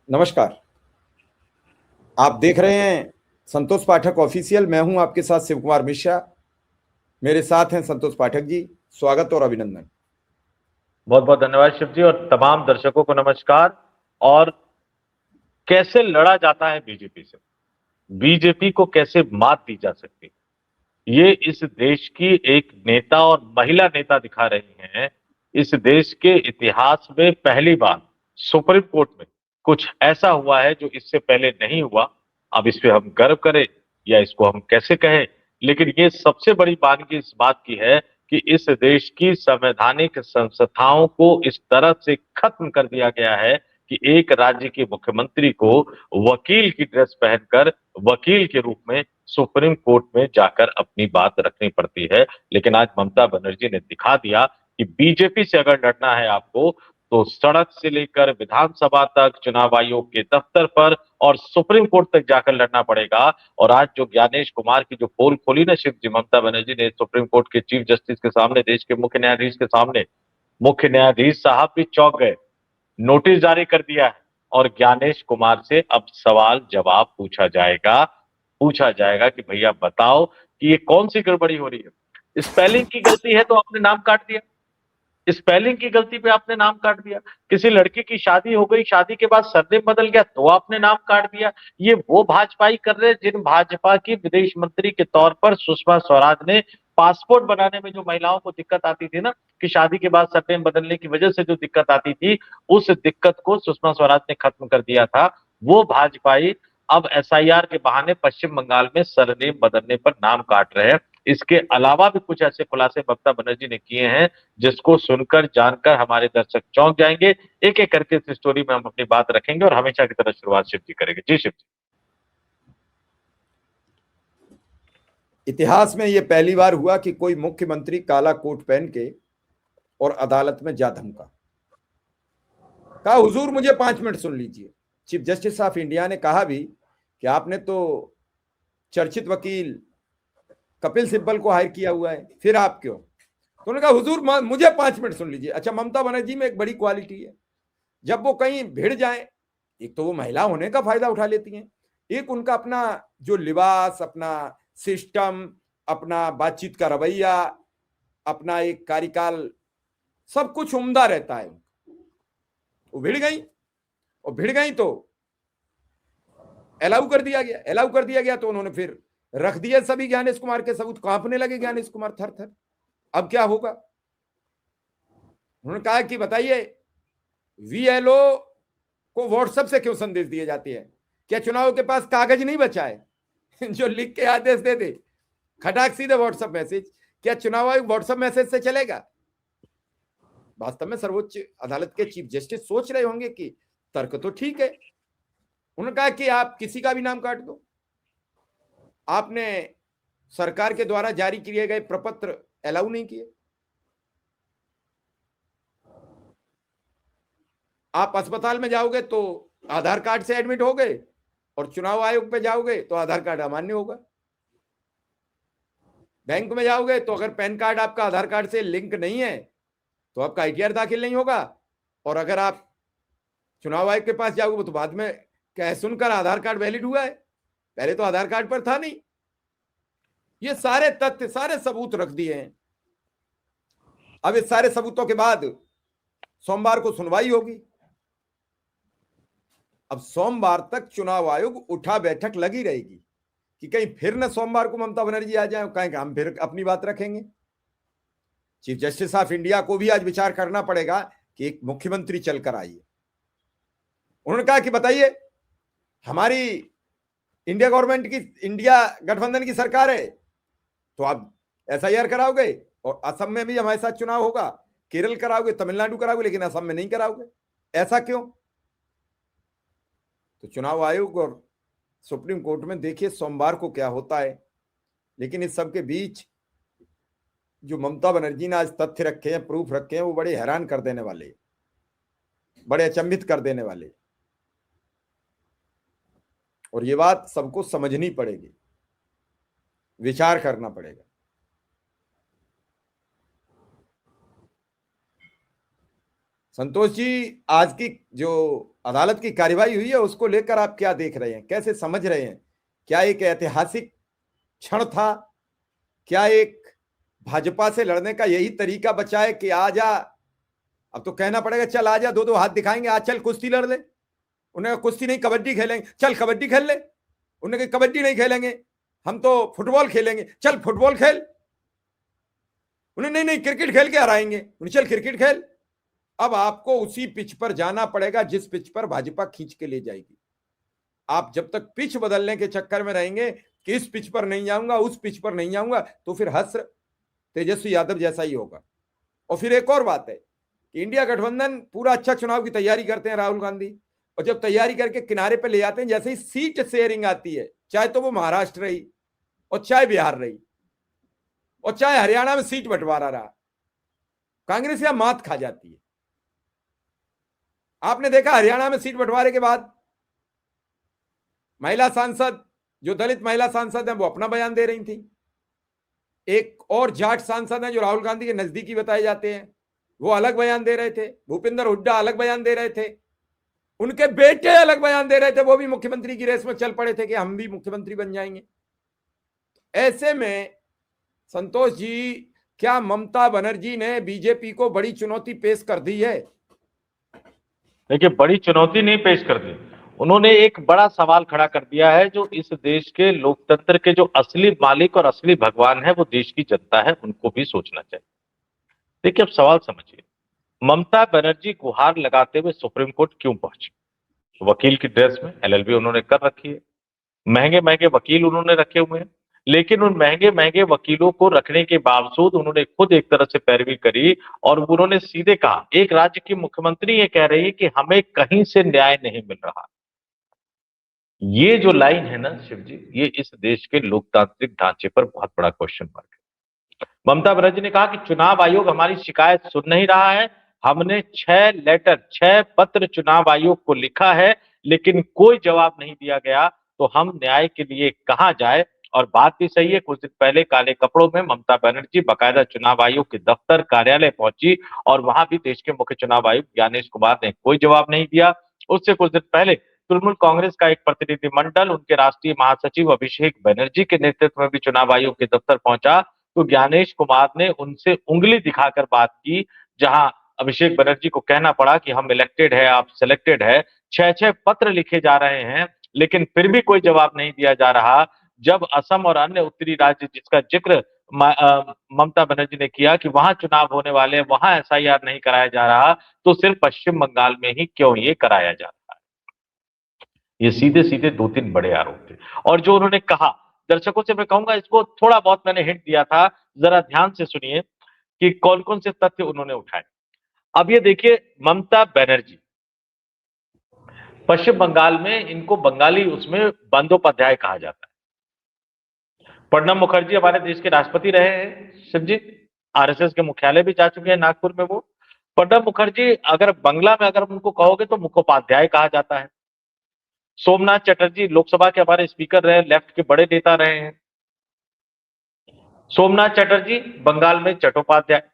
नमस्कार। आप देख रहे हैं संतोष पाठक ऑफिशियल। मैं हूं आपके साथ शिव कुमार मिश्रा। मेरे साथ हैं संतोष पाठक जी। स्वागत और अभिनंदन। बहुत बहुत धन्यवाद शिव जी, और तमाम दर्शकों को नमस्कार। और कैसे लड़ा जाता है बीजेपी से, बीजेपी को कैसे मात दी जा सकती है, ये इस देश की एक नेता और महिला नेता दिखा रही हैं। इस देश के इतिहास में पहली बार सुप्रीम कोर्ट में कुछ ऐसा हुआ है जो इससे पहले नहीं हुआ। अब इस पे हम गर्व करें या इसको हम कैसे कहें, लेकिन ये सबसे बड़ी बानगी इस बात की है कि इस देश की संवैधानिक संस्थाओं को इस तरह से खत्म कर दिया गया है कि एक राज्य के मुख्यमंत्री को वकील की ड्रेस पहनकर वकील के रूप में सुप्रीम कोर्ट में जाकर अपनी बात रखनी पड़ती है। लेकिन आज ममता बनर्जी ने दिखा दिया कि बीजेपी से अगर लड़ना है आपको, तो सड़क से लेकर विधानसभा तक, चुनाव आयोग के दफ्तर पर और सुप्रीम कोर्ट तक जाकर लड़ना पड़ेगा। और आज जो ज्ञानेश कुमार की जो पोल खोली ना शिव जी, ममता बनर्जी ने सुप्रीम कोर्ट के चीफ जस्टिस के सामने, देश के मुख्य न्यायाधीश के सामने, मुख्य न्यायाधीश साहब भी चौंक गए। नोटिस जारी कर दिया है और ज्ञानेश कुमार से अब सवाल जवाब पूछा जाएगा कि भैया बताओ कि ये कौन सी गड़बड़ी हो रही है। स्पेलिंग की गलती है तो आपने नाम काट दिया, स्पेलिंग की गलती पे आपने नाम काट दिया। किसी लड़की की शादी हो गई, शादी के बाद सरनेम बदल गया तो आपने नाम काट दिया। ये वो भाजपाई कर रहे जिन भाजपा की विदेश मंत्री के तौर पर सुषमा स्वराज ने पासपोर्ट बनाने में जो महिलाओं को दिक्कत आती थी ना, कि शादी के बाद सरनेम बदलने की वजह से जो दिक्कत आती थी, उस दिक्कत को सुषमा स्वराज ने खत्म कर दिया था। वो भाजपाई अब एसआईआर के बहाने पश्चिम बंगाल में सरनेम बदलने पर नाम काट रहे हैं। इसके अलावा भी कुछ ऐसे खुलासे ममता बनर्जी ने किए हैं जिसको सुनकर जानकर हमारे दर्शक चौंक जाएंगे। एक एक करके इस स्टोरी में हम अपनी बात रखेंगे और हमेशा की तरह शुरुआत शिव जी करेंगे। जी शिव जी। इतिहास में यह पहली बार हुआ कि कोई मुख्यमंत्री काला कोट पहन के और अदालत में जा धमका। कहा, हुजूर मुझे 5 मिनट सुन लीजिए। चीफ जस्टिस ऑफ इंडिया ने कहा भी कि आपने तो चर्चित वकील कपिल सिब्बल को हायर किया हुआ है, फिर आप क्यों? तो उन्होंने कहा, हुजूर मुझे 5 मिनट सुन लीजिए। अच्छा, ममता बनर्जी में एक बड़ी क्वालिटी है, जब वो कहीं भिड़ जाए, एक तो वो महिला होने का फायदा उठा लेती हैं, एक उनका अपना जो लिबास, अपना सिस्टम, अपना बातचीत का रवैया, अपना एक कार्यकाल, सब कुछ उम्दा रहता है। वो भिड़ गई तो अलाउ कर दिया गया तो उन्होंने फिर रख दिया सभी ज्ञानेश कुमार के सबूत। कांपने लगे ज्ञानेश कुमार थर थर। अब क्या होगा? उन्होंने कहा कि बताइए, वीएलओ को व्हाट्सएप से क्यों संदेश दिए जाते हैं? क्या चुनाव के पास कागज नहीं बचा है जो लिख के आदेश दे दे? खटाक सीधे व्हाट्सएप मैसेज। क्या चुनाव आयोग व्हाट्सएप मैसेज से चलेगा? वास्तव में सर्वोच्च अदालत के चीफ जस्टिस सोच रहे होंगे कि तर्क तो ठीक है। उन्होंने कहा कि आप किसी का भी नाम काट दो। आपने सरकार के द्वारा जारी किए गए प्रपत्र अलाउ नहीं किए। आप अस्पताल में जाओगे तो आधार कार्ड से एडमिट हो गए, और चुनाव आयोग पे जाओगे तो आधार कार्ड अमान्य होगा। बैंक में जाओगे तो अगर पैन कार्ड आपका आधार कार्ड से लिंक नहीं है तो आपका आईटीआर दाखिल नहीं होगा। और अगर आप चुनाव आयोग के पास जाओगे तो बाद में कह सुनकर आधार कार्ड वैलिड हुआ है, पहले तो आधार कार्ड पर था नहीं। ये सारे तथ्य, सारे सबूत रख दिए हैं। अब इस सारे सबूतों के बाद सोमवार को सुनवाई होगी। अब सोमवार तक चुनाव आयोग उठा बैठक लगी रहेगी कि कहीं फिर न सोमवार को ममता बनर्जी आ जाए, कहीं हम फिर अपनी बात रखेंगे। चीफ जस्टिस ऑफ इंडिया को भी आज विचार करना पड़ेगा कि एक मुख्यमंत्री चलकर आइए। उन्होंने कहा कि बताइए, हमारी इंडिया गवर्नमेंट की, इंडिया गठबंधन की सरकार है, तो आप एसआईआर कराओगे और असम में भी हमारे साथ चुनाव होगा, केरल कराओगे, तमिलनाडु कराओगे, लेकिन असम में नहीं कराओगे। ऐसा क्यों? तो चुनाव आयोग और सुप्रीम कोर्ट में देखिए सोमवार को क्या होता है। लेकिन इस सबके बीच जो ममता बनर्जी ने आज तथ्य रखे हैं, प्रूफ रखे हैं, वो बड़े हैरान कर देने वाले, बड़े अचंभित कर देने वाले। और ये बात सबको समझनी पड़ेगी, विचार करना पड़ेगा। संतोष जी, आज की जो अदालत की कार्यवाही हुई है उसको लेकर आप क्या देख रहे हैं, कैसे समझ रहे हैं? क्या एक ऐतिहासिक क्षण था? क्या एक भाजपा से लड़ने का यही तरीका बचा है कि आ जा, अब तो कहना पड़ेगा चल आ जा, दो दो हाथ दिखाएंगे, आज चल कुश्ती लड़ ले। उन्हें कुश्ती नहीं कबड्डी खेलेंगे, चल कबड्डी खेल ले। उन्हें कबड्डी नहीं खेलेंगे, हम तो फुटबॉल खेलेंगे, चल फुटबॉल खेल। उन्हें नहीं नहीं क्रिकेट खेल के हराएंगे, उन्हें चल क्रिकेट खेल। अब आपको उसी पिच पर जाना पड़ेगा जिस पिच पर भाजपा खींच के ले जाएगी। आप जब तक पिच बदलने के चक्कर में रहेंगे कि इस पिच पर नहीं जाऊंगा, उस पिच पर नहीं जाऊंगा, तो फिर हस्र तेजस्वी यादव जैसा ही होगा। और फिर एक और बात है कि इंडिया गठबंधन पूरा अच्छा चुनाव की तैयारी करते हैं राहुल गांधी, और जब तैयारी करके किनारे पे ले जाते हैं, जैसे ही सीट शेयरिंग आती है, चाहे तो वो महाराष्ट्र रही और चाहे बिहार रही और चाहे हरियाणा में सीट बंटवारा रहा, कांग्रेस यहां मात खा जाती है। आपने देखा हरियाणा में सीट बंटवारे के बाद महिला सांसद, जो दलित महिला सांसद है, वो अपना बयान दे रही थी। एक और जाट सांसद है जो राहुल गांधी के नजदीकी बताए जाते हैं, वो अलग बयान दे रहे थे। भूपिंदर हुड्डा अलग बयान दे रहे थे। उनके बेटे अलग बयान दे रहे थे, वो भी मुख्यमंत्री की रेस में चल पड़े थे कि हम भी मुख्यमंत्री बन जाएंगे। ऐसे में संतोष जी, क्या ममता बनर्जी ने बीजेपी को बड़ी चुनौती पेश कर दी है? देखिए, बड़ी चुनौती नहीं पेश कर दी, उन्होंने एक बड़ा सवाल खड़ा कर दिया है। जो इस देश के लोकतंत्र के जो असली मालिक और असली भगवान है वो देश की जनता है, उनको भी सोचना चाहिए। देखिए, अब सवाल समझिए, ममता बनर्जी गुहार लगाते हुए सुप्रीम कोर्ट क्यों पहुंची? वकील की ड्रेस में, एलएलबी उन्होंने कर रखी है, महंगे महंगे वकील उन्होंने रखे हुए हैं, लेकिन उन महंगे महंगे वकीलों को रखने के बावजूद उन्होंने खुद एक तरह से पैरवी करी और उन्होंने सीधे कहा, एक राज्य की मुख्यमंत्री ये कह रही है कि हमें कहीं से न्याय नहीं मिल रहा। ये जो लाइन है ना शिव जी, ये इस देश के लोकतांत्रिक ढांचे पर बहुत बड़ा क्वेश्चन मार्क है। ममता बनर्जी ने कहा कि चुनाव आयोग हमारी शिकायत सुन नहीं रहा है, हमने 6 पत्र चुनाव आयोग को लिखा है, लेकिन कोई जवाब नहीं दिया गया, तो हम न्याय के लिए कहां जाए। और बात भी सही है, कुछ दिन पहले काले कपड़ों में ममता बनर्जी बकायदा चुनाव आयोग के दफ्तर कार्यालय पहुंची और वहां भी देश के मुख्य चुनाव आयुक्त ज्ञानेश कुमार ने कोई जवाब नहीं दिया। उससे कुछ दिन पहले तृणमूल कांग्रेस का एक प्रतिनिधिमंडल उनके राष्ट्रीय महासचिव अभिषेक बनर्जी के नेतृत्व में भी चुनाव आयोग के दफ्तर पहुंचा, तो ज्ञानेश कुमार ने उनसे उंगली दिखाकर बात की, जहां अभिषेक बनर्जी को कहना पड़ा कि हम इलेक्टेड है, आप सिलेक्टेड है। 6 पत्र लिखे जा रहे हैं, लेकिन फिर भी कोई जवाब नहीं दिया जा रहा। जब असम और अन्य उत्तरी राज्य जिसका जिक्र ममता बनर्जी ने किया कि वहां चुनाव होने वाले, वहां एसआईआर नहीं कराया जा रहा, तो सिर्फ पश्चिम बंगाल में ही क्यों ये कराया जा रहा है? ये सीधे सीधे 2-3 बड़े आरोप थे। और जो उन्होंने कहा, दर्शकों से मैं कहूंगा, इसको थोड़ा बहुत मैंने हिंट दिया था, जरा ध्यान से सुनिए कि कौन कौन से तथ्य उन्होंने उठाए। अब ये देखिए, ममता बनर्जी पश्चिम बंगाल में, इनको बंगाली उसमें बंदोपाध्याय कहा जाता है। प्रणब मुखर्जी हमारे देश के राष्ट्रपति रहे हैं शिव जी, आरएसएस के मुख्यालय भी जा चुके हैं नागपुर में वो। प्रणब मुखर्जी अगर बंगला में अगर उनको कहोगे तो मुखोपाध्याय कहा जाता है। सोमनाथ चटर्जी लोकसभा के हमारे स्पीकर रहे, लेफ्ट के बड़े नेता रहे हैं। सोमनाथ चटर्जी बंगाल में चट्टोपाध्याय।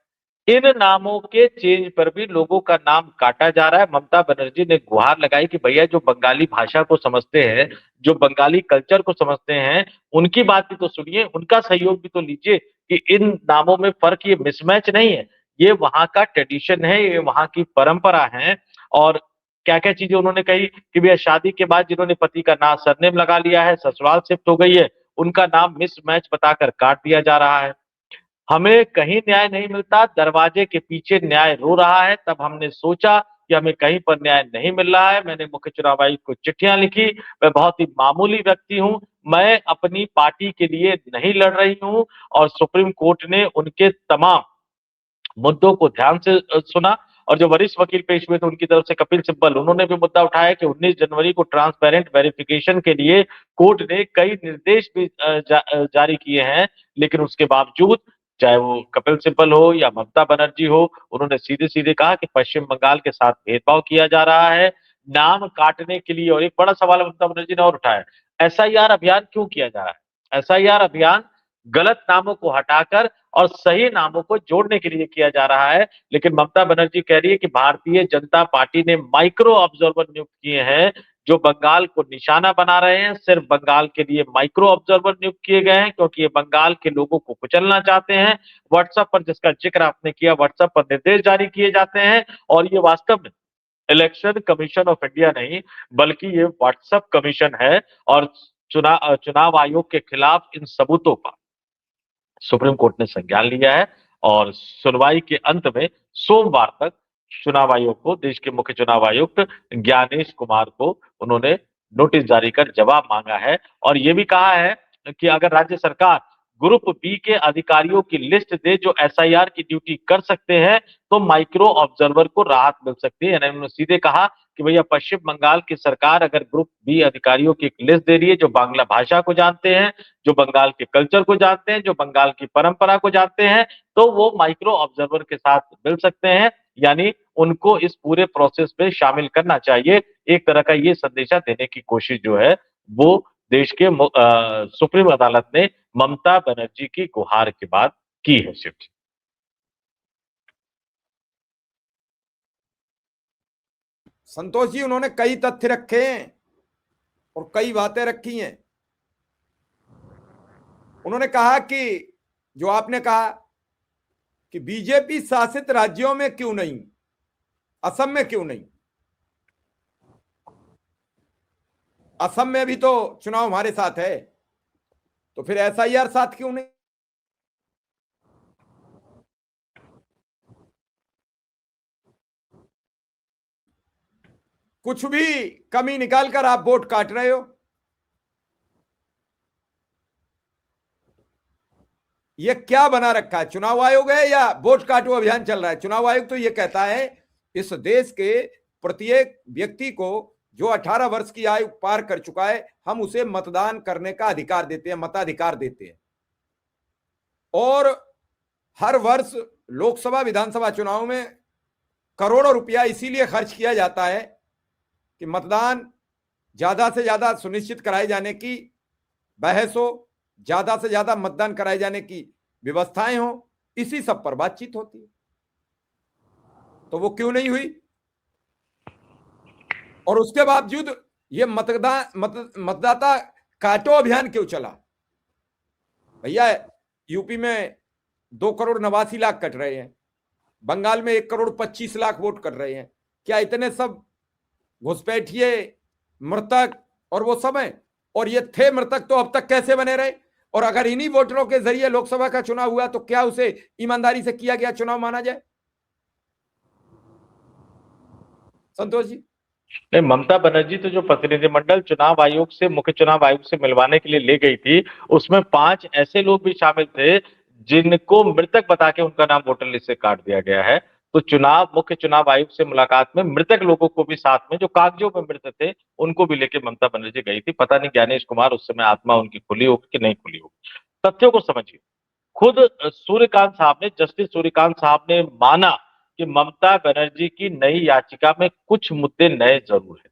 इन नामों के चेंज पर भी लोगों का नाम काटा जा रहा है। ममता बनर्जी ने गुहार लगाई कि भैया जो बंगाली भाषा को समझते हैं, जो बंगाली कल्चर को समझते हैं, उनकी बात भी तो सुनिए, उनका सहयोग भी तो लीजिए कि इन नामों में फर्क, ये मिसमैच नहीं है, ये वहां का ट्रेडिशन है, ये वहां की परंपरा है। और क्या क्या चीजें उन्होंने कही कि भैया शादी के बाद जिन्होंने पति का नाम सरनेम लगा लिया है, ससुराल शिफ्ट हो गई है, उनका नाम मिसमैच बताकर काट दिया जा रहा है। हमें कहीं न्याय नहीं मिलता, दरवाजे के पीछे न्याय रो रहा है। तब हमने सोचा कि हमें कहीं पर न्याय नहीं मिल रहा है। मैंने मुख्य चुनाव आयुक्त को चिट्ठियां लिखी। मैं बहुत ही मामूली व्यक्ति हूं, मैं अपनी पार्टी के लिए नहीं लड़ रही हूं। और सुप्रीम कोर्ट ने उनके तमाम मुद्दों को ध्यान से सुना। और जो वरिष्ठ वकील पेश हुए थे उनकी तरफ से कपिल सिब्बल, उन्होंने भी मुद्दा उठाया कि 19 जनवरी को ट्रांसपेरेंट वेरिफिकेशन के लिए कोर्ट ने कई निर्देश भी जारी किए हैं, लेकिन उसके बावजूद चाहे वो कपिल सिब्बल हो या ममता बनर्जी हो, उन्होंने सीधे सीधे कहा कि पश्चिम बंगाल के साथ भेदभाव किया जा रहा है नाम काटने के लिए। और एक बड़ा सवाल ममता बनर्जी ने और उठाया, एसआईआर अभियान क्यों किया जा रहा है? एसआईआर अभियान गलत नामों को हटाकर और सही नामों को जोड़ने के लिए किया जा रहा है। लेकिन ममता बनर्जी कह रही है कि भारतीय जनता पार्टी ने माइक्रो ऑब्जर्वर नियुक्त किए हैं जो बंगाल को निशाना बना रहे हैं। सिर्फ बंगाल के लिए माइक्रो ऑब्जर्वर नियुक्त किए गए हैं क्योंकि ये बंगाल के लोगों को कुचलना चाहते हैं। व्हाट्सएप पर, जिसका जिक्र आपने किया, व्हाट्सएप पर निर्देश जारी किए जाते हैं और ये वास्तव में इलेक्शन कमीशन ऑफ इंडिया नहीं बल्कि ये व्हाट्सएप कमीशन है। और चुनाव आयोग के खिलाफ इन सबूतों का सुप्रीम कोर्ट ने संज्ञान लिया है और सुनवाई के अंत में सोमवार तक चुनाव आयोग को, देश के मुख्य चुनाव आयुक्त ज्ञानेश कुमार को उन्होंने नोटिस जारी कर जवाब मांगा है। और यह भी कहा है कि अगर राज्य सरकार ग्रुप बी के अधिकारियों की लिस्ट दे जो एसआईआर की ड्यूटी कर सकते हैं तो माइक्रो ऑब्जर्वर को राहत मिल सकती है। यानी उन्होंने सीधे कहा कि भैया पश्चिम बंगाल की सरकार अगर ग्रुप बी अधिकारियों की एक लिस्ट दे रही है जो बांग्ला भाषा को जानते हैं, जो बंगाल के कल्चर को जानते हैं, जो बंगाल की परंपरा को जानते हैं, तो वो माइक्रो ऑब्जर्वर के साथ मिल सकते हैं। यानी उनको इस पूरे प्रोसेस में शामिल करना चाहिए। एक तरह का ये संदेशा देने की कोशिश जो है वो देश के सुप्रीम अदालत ने ममता बनर्जी की गुहार के बाद की है। शिव जी, संतोष जी, उन्होंने कई तथ्य रखे हैं और कई बातें रखी हैं। उन्होंने कहा कि जो आपने कहा कि बीजेपी शासित राज्यों में क्यों नहीं, असम में क्यों नहीं, असम में भी तो चुनाव हमारे साथ है, तो फिर एसआईआर साथ क्यों नहीं? कुछ भी कमी निकालकर आप वोट काट रहे हो। ये क्या बना रखा है? चुनाव आयोग है या वोट काटो अभियान चल रहा है? चुनाव आयोग तो ये कहता है इस देश के प्रत्येक व्यक्ति को जो 18 वर्ष की आयु पार कर चुका है हम उसे मतदान करने का अधिकार देते हैं, मताधिकार देते हैं। और हर वर्ष लोकसभा विधानसभा चुनाव में करोड़ों रुपया इसीलिए खर्च किया जाता है कि मतदान ज्यादा से ज्यादा सुनिश्चित कराए जाने की बहस हो, ज्यादा से ज्यादा मतदान कराए जाने की व्यवस्थाएं हो, इसी सब पर बातचीत होती है। तो वो क्यों नहीं हुई? और उसके बावजूद ये मतदाता काटो अभियान क्यों चला? भैया यूपी में 2 करोड़ 89 लाख कट रहे हैं, बंगाल में 1 करोड़ 25 लाख वोट कर रहे हैं। क्या इतने सब घुसपैठिए, मृतक और वो सब हैं? और ये थे मृतक तो अब तक कैसे बने रहे? और अगर इन्हीं वोटरों के जरिए लोकसभा का चुनाव हुआ तो क्या उसे ईमानदारी से किया गया चुनाव माना जाए? संतोष जी, नहीं, ममता बनर्जी तो जो प्रतिनिधिमंडल चुनाव आयोग से, मुख्य चुनाव आयोग से मिलवाने के लिए ले गई थी, उसमें 5 ऐसे लोग भी शामिल थे जिनको मृतक बता के उनका नाम वोटर लिस्ट से काट दिया गया है। तो मुख्य चुनाव आयोग से मुलाकात में मृतक लोगों को भी साथ में, जो कागजों में मृत थे, उनको भी लेके ममता बनर्जी गई थी। पता नहीं ज्ञानेश कुमार उस समय आत्मा उनकी खुली होगी कि नहीं खुली होगी। तथ्यों को समझिए। खुद सूर्यकांत साहब ने, जस्टिस सूर्यकांत साहब ने माना कि ममता बनर्जी की नई याचिका में कुछ मुद्दे नए जरूर है।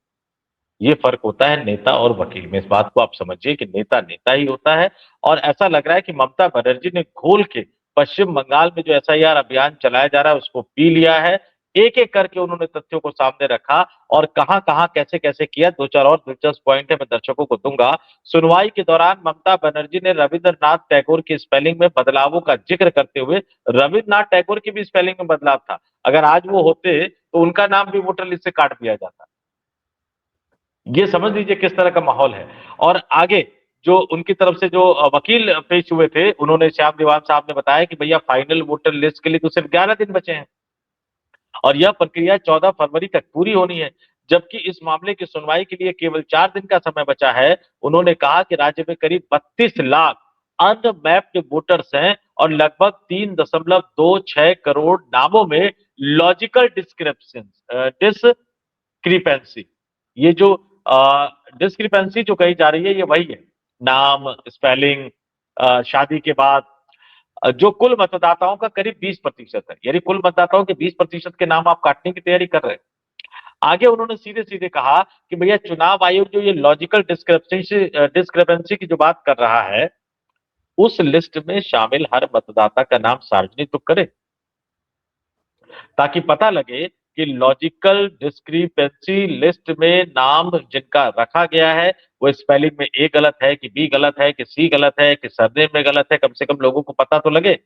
ये फर्क होता है नेता और वकील में। इस बात को आप समझिए कि नेता नेता ही होता है। और ऐसा लग रहा है कि ममता बनर्जी ने घोल के पश्चिम बंगाल में जो एसआईआर अभियान चलाया जा रहा है उसको पी लिया है। एक एक करके उन्होंने तथ्यों को सामने रखा और कहां कहां कैसे कैसे किया। 2-4 और दिलचस्प पॉइंट है, मैं दर्शकों को दूंगा। सुनवाई के दौरान ममता बनर्जी ने रविंद्रनाथ टैगोर की स्पेलिंग में बदलावों का जिक्र करते हुए, रविंद्रनाथ टैगोर की भी स्पेलिंग में बदलाव था, अगर आज वो होते तो उनका नाम भी वोटर लिस्ट से काट दिया जाता। ये समझ लीजिए किस तरह का माहौल है। और आगे जो उनकी तरफ से जो वकील पेश हुए थे, उन्होंने, श्याम दीवान साहब ने बताया कि भैया फाइनल वोटर लिस्ट के लिए तो सिर्फ 11 दिन बचे हैं और यह प्रक्रिया 14 फरवरी तक पूरी होनी है, जबकि इस मामले की सुनवाई के लिए केवल 4 दिन का समय बचा है। उन्होंने कहा कि राज्य में करीब 32 लाख अनमैप्ड वोटर्स हैं और लगभग 3.26 करोड़ नामों में लॉजिकल डिस्क्रिपेंसी, ये जो डिस्क्रिपेंसी जो कही जा रही है ये वही है, नाम, स्पेलिंग, शादी के बाद, जो कुल मतदाताओं का करीब 20% है। यानी कुल मतदाताओं के 20% के नाम आप काटने की तैयारी कर रहे हैं। आगे उन्होंने सीधे सीधे कहा कि भैया चुनाव आयोग जो ये लॉजिकल डिस्क्रिपेंसी की जो बात कर रहा है, उस लिस्ट में शामिल हर मतदाता का नाम सार्वजनिक तो करे, ताकि पता लगे कि लॉजिकल डिस्क्रिपेंसी लिस्ट में नाम जिनका रखा गया है वो स्पेलिंग में ए गलत है कि बी गलत है कि सी गलत है कि सरनेम में गलत है, कम से कम लोगों को पता तो लगे।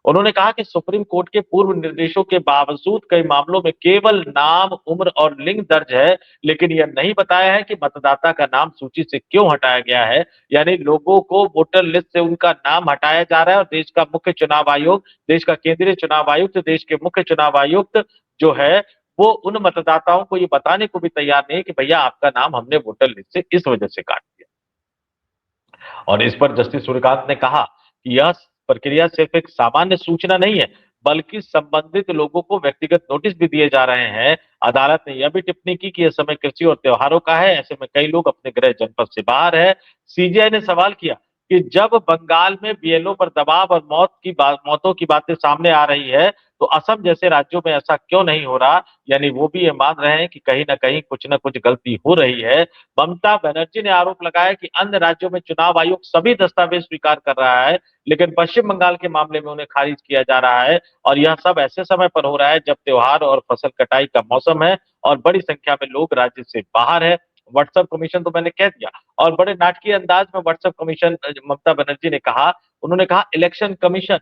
उन्होंने कहा कि सुप्रीम कोर्ट के पूर्व निर्देशों के बावजूद कई मामलों में केवल नाम, उम्र और लिंग दर्ज है, लेकिन यह नहीं बताया है कि मतदाता का नाम सूची से क्यों हटाया गया है। यानी लोगों को वोटर लिस्ट से उनका नाम हटाया जा रहा है और देश का मुख्य चुनाव आयोग, देश का केंद्रीय चुनाव आयुक्त, देश के मुख्य चुनाव आयुक्त जो है वो उन मतदाताओं को ये बताने को भी तैयार नहीं कि भैया आपका नाम हमने वोटर लिस्ट से इस वजह से काट दिया। और इस पर जस्टिस सूर्यकांत ने कहा कि यह प्रक्रिया सिर्फ एक सामान्य सूचना नहीं है, बल्कि संबंधित लोगों को व्यक्तिगत नोटिस भी दिए जा रहे हैं। अदालत ने यह भी टिप्पणी की कि यह समय कृषि और त्योहारों का है, ऐसे में कई लोग अपने गृह जनपद से बाहर है। सीजीआई ने सवाल किया कि जब बंगाल में बीएलओ पर दबाव और मौतों की बातें सामने आ रही है, तो असम जैसे राज्यों में ऐसा क्यों नहीं हो रहा। यानी वो भी ये मान रहे हैं कि कहीं ना कहीं कुछ ना कुछ गलती हो रही है। ममता बनर्जी ने आरोप लगाया कि अन्य राज्यों में चुनाव आयोग सभी दस्तावेज स्वीकार कर रहा है, लेकिन पश्चिम बंगाल के मामले में उन्हें खारिज किया जा रहा है। और यह सब ऐसे समय पर हो रहा है जब त्योहार और फसल कटाई का मौसम है और बड़ी संख्या में लोग राज्य से बाहर है। व्हाट्सएप कमीशन तो मैंने कह दिया। और बड़े नाटकीय अंदाज में व्हाट्सएप कमीशन ममता बनर्जी ने कहा, उन्होंने कहा election commission,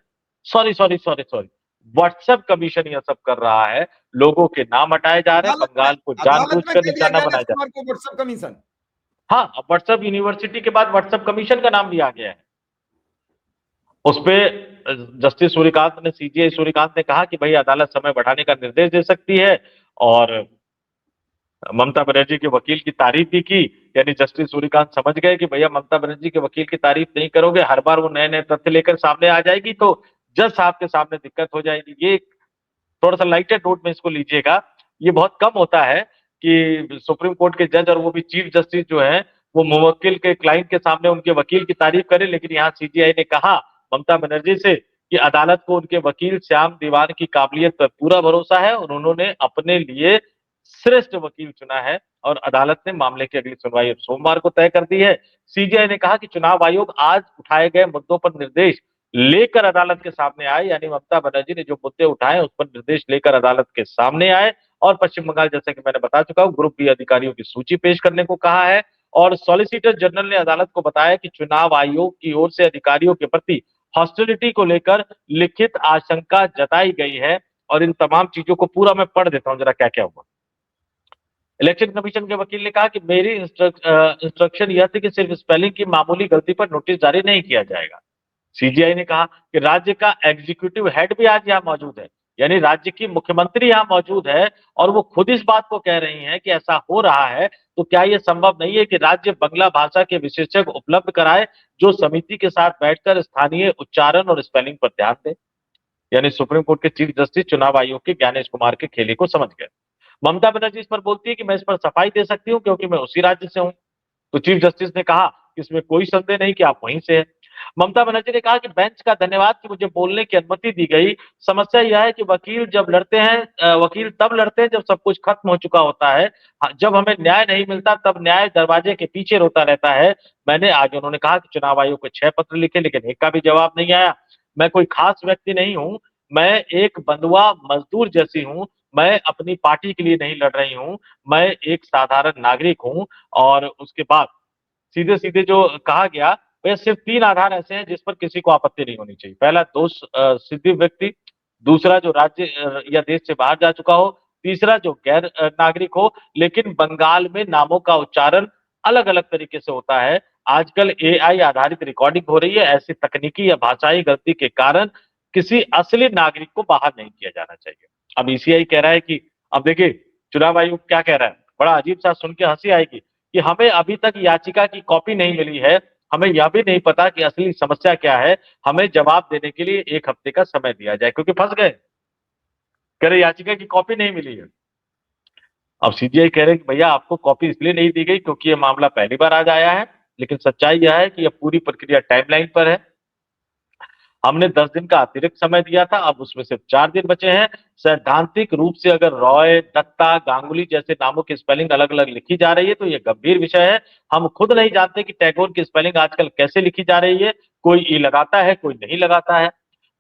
sorry, WhatsApp commission यह सब कर रहा है, लोगों के नाम हटाए जा रहे हैं, बंगाल को अदालत में जानबूझकर कह दिया निशाना बनाया ज्ञानेश जा रहा कुमार को व्हाट्सएप कमीशन। है। हाँ, अब व्हाट्सएप यूनिवर्सिटी के बाद व्हाट्सएप कमीशन का नाम भी आ गया है। उसपे जस्टिस सूर्यकांत ने, सीजीआई सूर्यकांत ने कहा कि भाई अदालत समय बढ़ाने का निर्देश दे सकती है। और ममता बनर्जी के वकील की तारीफ भी की। यानी जस्टिस सूर्यकांत समझ गए कि भैया ममता बनर्जी के वकील की तारीफ नहीं करोगे, हर बार वो नए नए तथ्य लेकर सामने आ जाएगी तो जज साहब के सामने दिक्कत हो जाएगी। ये थोड़ा सा लाइटर नोट में इसको लीजिएगा। ये बहुत कम होता है कि सुप्रीम कोर्ट के जज और वो भी चीफ जस्टिस जो है वो मुवक्किल के क्लाइंट के सामने उनके वकील की तारीफ करे, लेकिन यहाँ सीजीआई ने कहा ममता बनर्जी से कि अदालत को उनके वकील श्याम दीवान की काबिलियत पर पूरा भरोसा है और उन्होंने अपने लिए श्रेष्ठ वकील चुना है। और अदालत ने मामले की अगली सुनवाई अब सोमवार को तय कर दी है। सीजीआई ने कहा कि चुनाव आयोग आज उठाए गए मुद्दों पर निर्देश लेकर अदालत के सामने आए। यानी ममता बनर्जी ने जो मुद्दे उठाए उस पर निर्देश लेकर अदालत के सामने आए। और पश्चिम बंगाल, जैसे कि मैंने बता चुका हूं, ग्रुप बी अधिकारियों की सूची पेश करने को कहा है। और सॉलिसिटर जनरल ने अदालत को बताया कि चुनाव आयोग की ओर से अधिकारियों के प्रति हॉस्टिलिटी को लेकर लिखित आशंका जताई गई है। और इन तमाम चीजों को पूरा मैं पढ़ देता हूं जरा क्या क्या हुआ। इलेक्शन कमीशन के वकील ने कहा कि मेरी इंस्ट्रक्शन यह थी कि सिर्फ स्पेलिंग की मामूली गलती पर नोटिस जारी नहीं किया जाएगा। सीजीआई ने कहा कि राज्य का एग्जीक्यूटिव हेड भी आज यहाँ मौजूद है, यानी राज्य की मुख्यमंत्री यहाँ मौजूद है और वो खुद इस बात को कह रही हैं कि ऐसा हो रहा है तो क्या ये संभव नहीं है कि राज्य बांग्ला भाषा के विशेषज्ञ उपलब्ध कराए जो समिति के साथ बैठकर स्थानीय उच्चारण और स्पेलिंग पर ध्यान दे। यानी सुप्रीम कोर्ट के चीफ जस्टिस चुनाव आयोग के ज्ञानेश कुमार के खेले को समझ गए। ममता बनर्जी इस पर बोलती है कि मैं इस पर सफाई दे सकती हूँ क्योंकि मैं उसी राज्य से हूं। तो चीफ जस्टिस ने कहा कि इसमें कोई संदेह नहीं कि आप वहीं से हैं। ममता बनर्जी ने कहा कि बेंच का धन्यवाद कि मुझे बोलने की अनुमति दी गई। समस्या यह है कि वकील जब लड़ते हैं, वकील तब लड़ते हैं जब सब कुछ खत्म हो चुका होता है। जब हमें न्याय नहीं मिलता तब न्याय दरवाजे के पीछे रोता रहता है। मैंने आगे, उन्होंने कहा कि चुनाव आयोग को 6 पत्र लिखे लेकिन एक का भी जवाब नहीं आया। मैं कोई खास व्यक्ति नहीं हूं, मैं एक बंधुआ मजदूर जैसी हूं। मैं अपनी पार्टी के लिए नहीं लड़ रही हूं, मैं एक साधारण नागरिक हूं। और उसके बाद सीधे सीधे जो कहा गया वह सिर्फ 3 आधार ऐसे हैं जिस पर किसी को आपत्ति नहीं होनी चाहिए। पहला, दोष सिद्ध व्यक्ति। दूसरा, जो राज्य या देश से बाहर जा चुका हो। तीसरा, जो गैर नागरिक हो। लेकिन बंगाल में नामों का उच्चारण अलग अलग तरीके से होता है। आजकल एआई आधारित रिकॉर्डिंग हो रही है। ऐसी तकनीकी या भाषाई गलती के कारण किसी असली नागरिक को बाहर नहीं किया जाना चाहिए। अब ईसीआई कह रहा है कि, अब देखिए चुनाव आयोग क्या कह रहा है, बड़ा अजीब सा, सुन के हंसी आएगी कि हमें अभी तक याचिका की कॉपी नहीं मिली है, हमें यह भी नहीं पता कि असली समस्या क्या है, हमें जवाब देने के लिए 1 हफ्ते का समय दिया जाए, क्योंकि फंस गए, कह रहे याचिका की कॉपी नहीं मिली है। अब सीजीआई कह रहे हैं कि भैया आपको कॉपी इसलिए नहीं दी गई क्योंकि यह मामला पहली बार आज आया है, लेकिन सच्चाई यह है कि यह पूरी प्रक्रिया टाइमलाइन पर है। हमने 10 दिन का अतिरिक्त समय दिया था, अब उसमें सिर्फ 4 दिन बचे हैं। सैद्धांतिक रूप से अगर रॉय, दत्ता, गांगुली जैसे नामों की स्पेलिंग अलग अलग लिखी जा रही है तो यह गंभीर विषय है। हम खुद नहीं जानते कि टैगोर की स्पेलिंग आजकल कैसे लिखी जा रही है। कोई ई लगाता है, कोई नहीं लगाता है।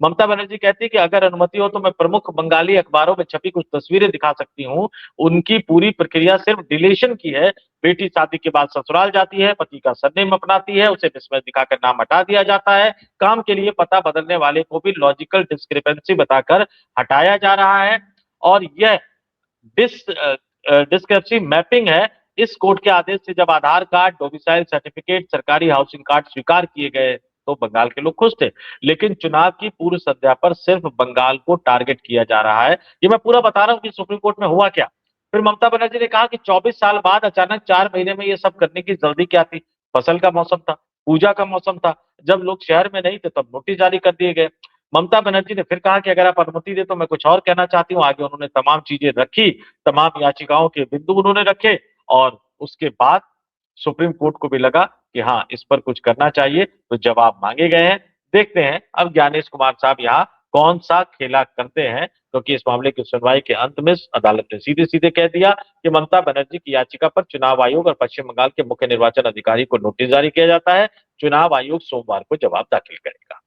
ममता बनर्जी कहती है कि अगर अनुमति हो तो मैं प्रमुख बंगाली अखबारों में छपी कुछ तस्वीरें दिखा सकती हूँ। उनकी पूरी प्रक्रिया सिर्फ डिलीशन की है। बेटी शादी के बाद ससुराल जाती है, पति का सरनेम अपनाती है, उसे मिसमैच दिखाकर नाम हटा दिया जाता है। काम के लिए पता बदलने वाले को भी लॉजिकल डिस्क्रिपेंसी बताकर हटाया जा रहा है। और यह डिस्क्रिपेंसी मैपिंग है। इस कोर्ट के आदेश से जब आधार कार्ड, डोमिसाइल सर्टिफिकेट, सरकारी हाउसिंग कार्ड स्वीकार किए गए तो बंगाल के लोग खुश थे। लेकिन चुनाव की पूर्व संध्या पर सिर्फ बंगाल को टारगेट किया जा रहा है। ये मैं पूरा बता रहा हूं कि सुप्रीम कोर्ट में हुआ क्या। फिर ममता बनर्जी ने कहा कि 24 साल बाद अचानक 4 महीने में ये सब करने की जल्दी क्या थी। फसल का मौसम था, पूजा का मौसम था, जब लोग शहर में नहीं थे तब नोटिस जारी कर दिए गए। ममता बनर्जी ने फिर कहा कि अगर आप अनुमति दे तो मैं कुछ और कहना चाहती हूँ। आगे उन्होंने तमाम चीजें रखी, तमाम याचिकाओं के बिंदु उन्होंने रखे और उसके बाद सुप्रीम कोर्ट को भी लगा कि हाँ, इस पर कुछ करना चाहिए, तो जवाब मांगे गए हैं। देखते हैं अब ज्ञानेश कुमार साहब यहाँ कौन सा खेला करते हैं, क्योंकि इस मामले की सुनवाई के अंत में अदालत ने सीधे सीधे कह दिया कि ममता बनर्जी की याचिका पर चुनाव आयोग और पश्चिम बंगाल के मुख्य निर्वाचन अधिकारी को नोटिस जारी किया जाता है। चुनाव आयोग सोमवार को जवाब दाखिल करेगा।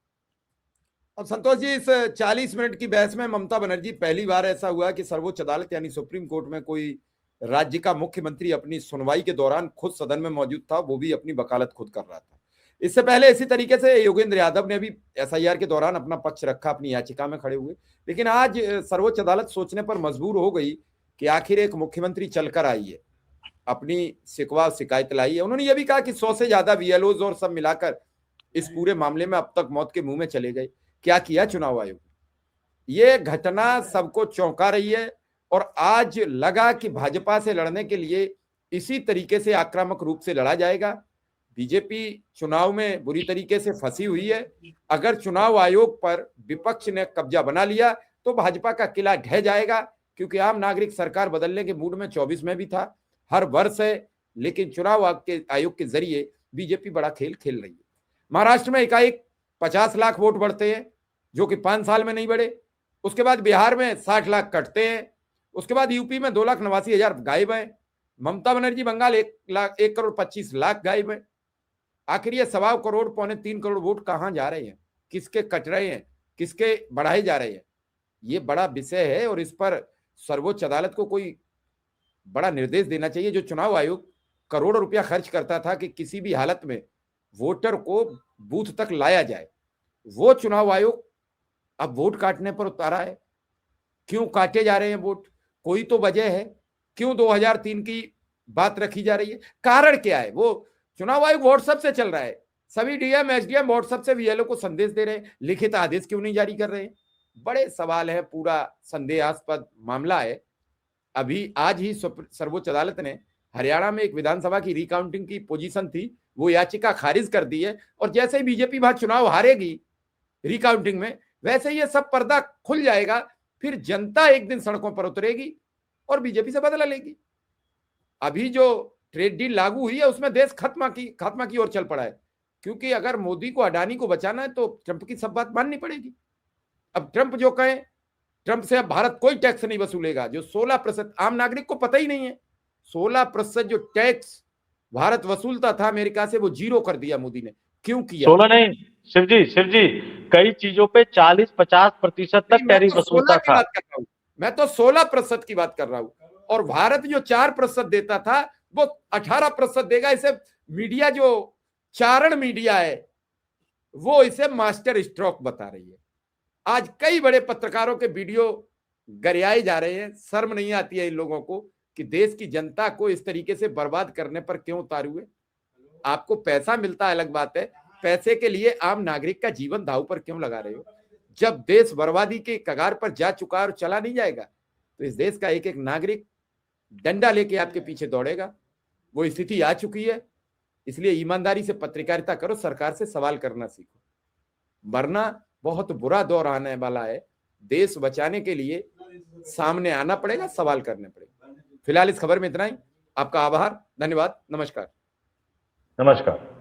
अब संतोष जी, इस 40 मिनट की बहस में ममता बनर्जी, पहली बार ऐसा हुआ कि सर्वोच्च अदालत यानी सुप्रीम कोर्ट में कोई राज्य का मुख्यमंत्री अपनी सुनवाई के दौरान खुद सदन में मौजूद था, वो भी अपनी वकालत खुद कर रहा था। इससे पहले इसी तरीके से योगेंद्र यादव ने भी एसआईआर के दौरान अपना पक्ष रखा, अपनी याचिका में खड़े हुए। लेकिन आज सर्वोच्च अदालत सोचने पर मजबूर हो गई कि आखिर एक मुख्यमंत्री चलकर आई है, अपनी शिकवा शिकायत लाई है। उन्होंने ये भी कहा कि 100 से ज्यादा बीएलओज और सब मिलाकर इस पूरे मामले में अब तक मौत के मुंह में चले गए। क्या किया चुनाव आयोग? ये घटना सबको चौंका रही है और आज लगा कि भाजपा से लड़ने के लिए इसी तरीके से आक्रामक रूप से लड़ा जाएगा। बीजेपी चुनाव में बुरी तरीके से फंसी हुई है। अगर चुनाव आयोग पर विपक्ष ने कब्जा बना लिया तो भाजपा का किला ढह जाएगा, क्योंकि आम नागरिक सरकार बदलने के मूड में 24 में भी था, हर वर्ष है। लेकिन चुनाव आयोग के जरिए बीजेपी बड़ा खेल खेल रही है। महाराष्ट्र में एकाएक 50 लाख वोट बढ़ते हैं, जो कि 5 साल में नहीं बढ़े। उसके बाद बिहार में 60 लाख कटते हैं। उसके बाद यूपी में 2,89,000 गायब हैं। ममता बनर्जी बंगाल 1,25,00,000 गायब है। आखिर ये 1.25 करोड़, 2.25 करोड़ वोट कहां जा रहे हैं, किसके कट रहे हैं, किसके बढ़ाए जा रहे हैं? ये बड़ा विषय है और इस पर सर्वोच्च अदालत को कोई बड़ा निर्देश देना चाहिए। जो चुनाव आयोग करोड़ों रुपया खर्च करता था कि किसी भी हालत में वोटर को बूथ तक लाया जाए, वो चुनाव आयोग अब वोट काटने पर उतारा है। क्यों काटे जा रहे हैं वोट? कोई तो वजह है। क्यों 2003 की बात रखी जा रही है? कारण क्या है? वो चुनाव आयोग व्हाट्सएप से चल रहा है, सभी डीएम एसडीएम व्हाट्सएप से वीएलओ को संदेश दे रहे हैं, लिखित आदेश क्यों नहीं जारी कर रहे हैं? बड़े सवाल है, पूरा संदेहास्पद मामला है। अभी आज ही सर्वोच्च अदालत ने हरियाणा में एक विधानसभा की रिकाउंटिंग की पोजीशन थी, वो याचिका खारिज कर दी है। और जैसे ही बीजेपी वहां चुनाव हारेगी रिकाउंटिंग में, वैसे ही ये सब पर्दा खुल जाएगा। फिर जनता एक दिन सड़कों पर उतरेगी और बीजेपी से बदला लेगी। अभी जो ट्रेड डील लागू हुई है उसमें देश खात्मा की ओर चल पड़ा है, क्योंकि अगर मोदी को, अडानी को बचाना है तो ट्रंप की सब बात माननी पड़ेगी। अब ट्रंप जो कहे, ट्रंप से अब भारत कोई टैक्स नहीं वसूलेगा। जो 16% आम नागरिक को पता ही नहीं है, 16% जो टैक्स भारत वसूलता था अमेरिका से, वो 0 कर दिया मोदी ने। क्यों किया? 16 नहीं शिव जी, कई चीजों पे 40-50% तक टैरिफ वसूलता था। मैं तो 16% की बात कर रहा हूं। और भारत जो 4% देता था वो 18% देगा। इसे मीडिया, जो चारण मीडिया है, वो इसे मास्टर स्ट्रोक बता रही है। आज कई बड़े पत्रकारों के वीडियो गरियाए जा रहे हैं। शर्म नहीं आती है इन लोगों को कि देश की जनता को इस तरीके से बर्बाद करने पर क्यों उतार हुए? आपको पैसा मिलता है अलग बात है, पैसे के लिए आम नागरिक का जीवन दांव पर क्यों लगा रहे हो? जब देश बर्बादी के कगार पर जा चुका और चला नहीं जाएगा तो इस देश का एक एक नागरिक डंडा लेके आपके पीछे दौड़ेगा। वो स्थिति आ चुकी है। इसलिए ईमानदारी से पत्रकारिता करो, सरकार से सवाल करना सीखो, वरना बहुत बुरा दौर आने वाला है। देश बचाने के लिए सामने आना पड़ेगा, सवाल करने पड़ेगा। फिलहाल इस खबर में इतना ही। आपका आभार, धन्यवाद, नमस्कार। नमस्कार।